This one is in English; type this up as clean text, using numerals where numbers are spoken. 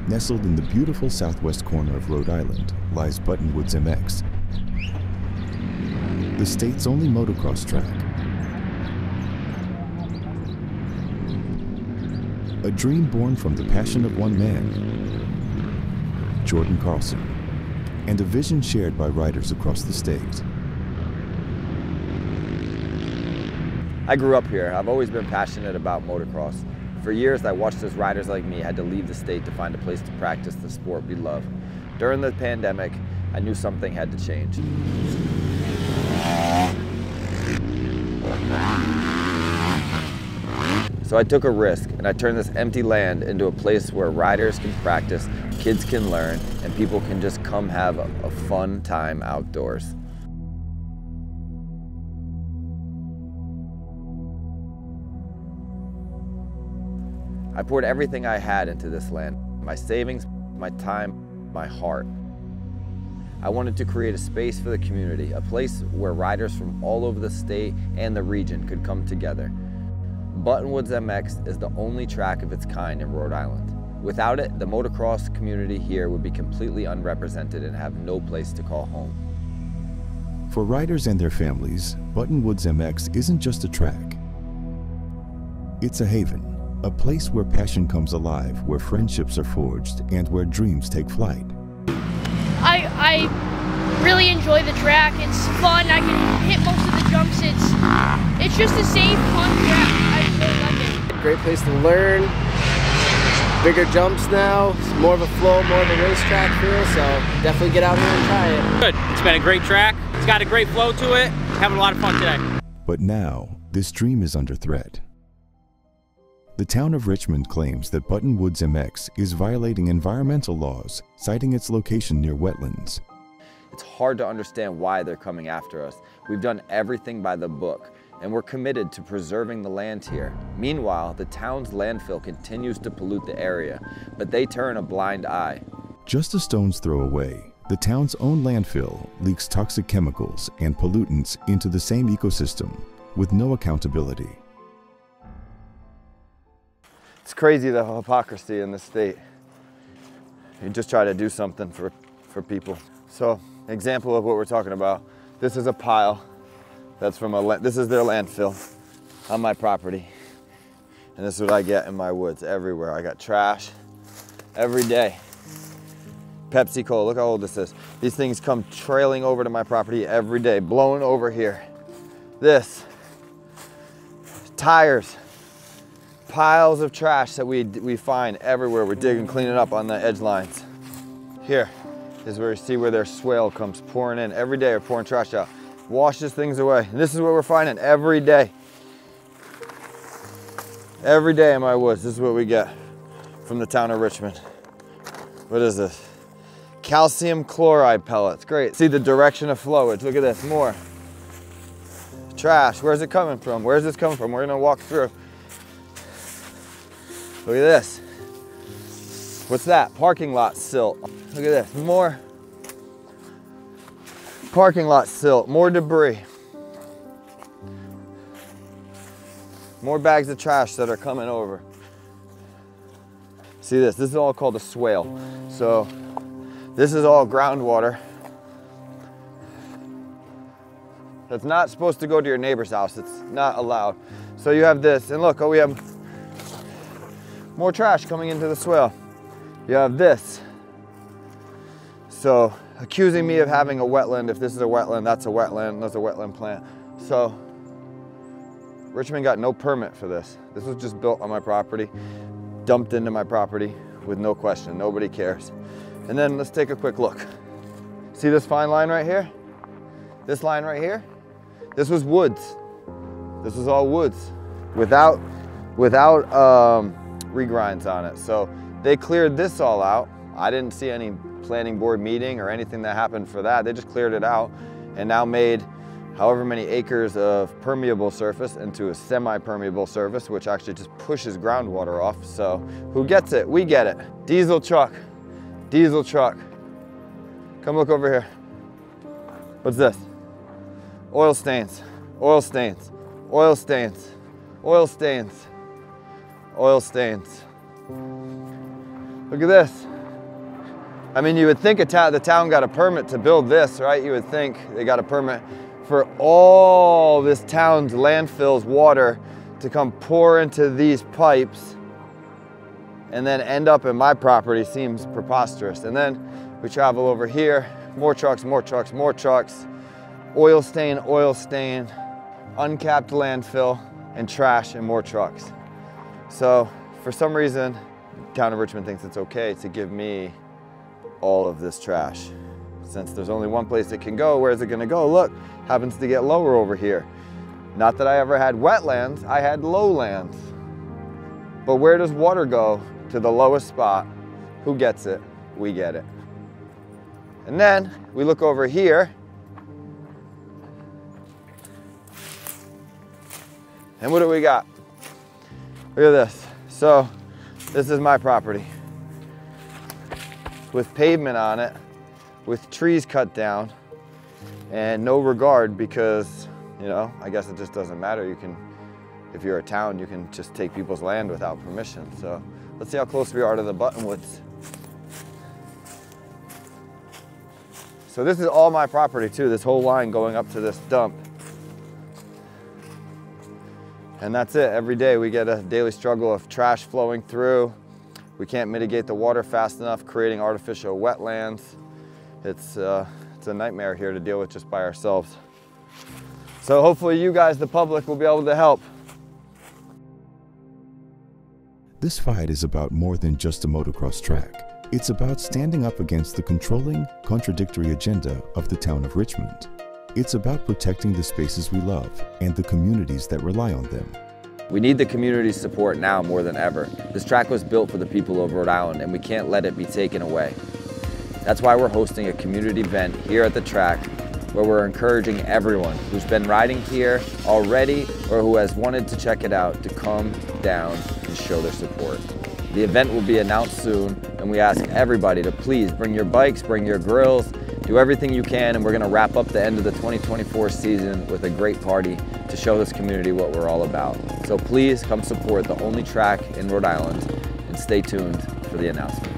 Nestled in the beautiful southwest corner of Rhode Island lies Buttonwoods MX, the state's only motocross track. A dream born from the passion of one man, Jordan Carlson, and a vision shared by riders across the state. I grew up here. I've always been passionate about motocross. For years, I watched as riders like me had to leave the state to find a place to practice the sport we love. During the pandemic, I knew something had to change. So I took a risk and I turned this empty land into a place where riders can practice, kids can learn, and people can just come have a fun time outdoors. I poured everything I had into this land, my savings, my time, my heart. I wanted to create a space for the community, a place where riders from all over the state and the region could come together. Buttonwoods MX is the only track of its kind in Rhode Island. Without it, the motocross community here would be completely unrepresented and have no place to call home. For riders and their families, Buttonwoods MX isn't just a track. It's a haven. A place where passion comes alive, where friendships are forged, and where dreams take flight. I really enjoy the track. It's fun. I can hit most of the jumps. It's just a safe, fun track. I really like it. Great place to learn. Bigger jumps now. It's more of a flow, more of a racetrack feel. So definitely get out here and try it. Good. It's been a great track. It's got a great flow to it. Having a lot of fun today. But now, this dream is under threat. The Town of Richmond claims that Buttonwoods MX is violating environmental laws, citing its location near wetlands. It's hard to understand why they're coming after us. We've done everything by the book, and we're committed to preserving the land here. Meanwhile, the town's landfill continues to pollute the area, but they turn a blind eye. Just a stone's throw away, the town's own landfill leaks toxic chemicals and pollutants into the same ecosystem, with no accountability. It's crazy, the hypocrisy in the state. You just try to do something for people. So, example of what we're talking about. This is a pile that's from this is their landfill on my property. And this is what I get in my woods everywhere. I got trash every day. Pepsi Cola, look how old this is. These things come trailing over to my property every day, blowing over here. This, tires. Piles of trash that we find everywhere. We're digging, cleaning up on the edge lines. Here is where you see where their swale comes pouring in. Every day we're pouring trash out. Washes things away. And this is what we're finding every day. Every day in my woods, this is what we get from the town of Richmond. What is this? Calcium chloride pellets. Great. See the direction of flowage. Look at this, more. Trash, where's it coming from? Where's this coming from? We're gonna walk through. Look at this. What's that? Parking lot silt. Look at this, more parking lot silt, more debris. More bags of trash that are coming over. See this is all called a swale. So this is all groundwater. That's not supposed to go to your neighbor's house. It's not allowed. So you have this, and look, we have more trash coming into the swale. You have this. So accusing me of having a wetland, if this is a wetland, that's a wetland, that's a wetland plant. So Richmond got no permit for this. This was just built on my property, dumped into my property with no question, nobody cares. And then let's take a quick look. See this fine line right here? This line right here? This was woods. This was all woods without regrinds on it. So they cleared this all out. I didn't see any planning board meeting or anything that happened for that. They just cleared it out and now made however many acres of permeable surface into a semi-permeable surface, which actually just pushes groundwater off. So who gets it? We get it. Diesel truck, diesel truck. Come look over here. What's this? Oil stains, oil stains, oil stains, oil stains, oil stains. Look at this. I mean, you would think the town got a permit to build this, right? You would think they got a permit for all this town's landfill's water to come pour into these pipes and then end up in my property seems preposterous. And then we travel over here, more trucks, more trucks, more trucks, oil stain, uncapped landfill, and trash and more trucks. So for some reason, Town of Richmond thinks it's okay to give me all of this trash. Since there's only one place it can go, where's it gonna go? Look, happens to get lower over here. Not that I ever had wetlands, I had lowlands. But where does water go? To the lowest spot. Who gets it? We get it. And then we look over here, and what do we got? Look at this. So this is my property with pavement on it, with trees cut down, and no regard because, you know, I guess it just doesn't matter. You can, if you're a town, you can just take people's land without permission. So let's see how close we are to the Buttonwoods. So this is all my property too, this whole line going up to this dump. And that's it. Every day we get a daily struggle of trash flowing through. We can't mitigate the water fast enough, creating artificial wetlands. It's a nightmare here to deal with just by ourselves. So hopefully you guys, the public, will be able to help. This fight is about more than just a motocross track. It's about standing up against the controlling, contradictory agenda of the Town of Richmond. It's about protecting the spaces we love and the communities that rely on them. We need the community's support now more than ever. This track was built for the people of Rhode Island and we can't let it be taken away. That's why we're hosting a community event here at the track where we're encouraging everyone who's been riding here already or who has wanted to check it out to come down and show their support. The event will be announced soon, and we ask everybody to please bring your bikes, bring your grills, do everything you can, and we're going to wrap up the end of the 2024 season with a great party to show this community what we're all about. So please come support the only track in Rhode Island, and stay tuned for the announcement.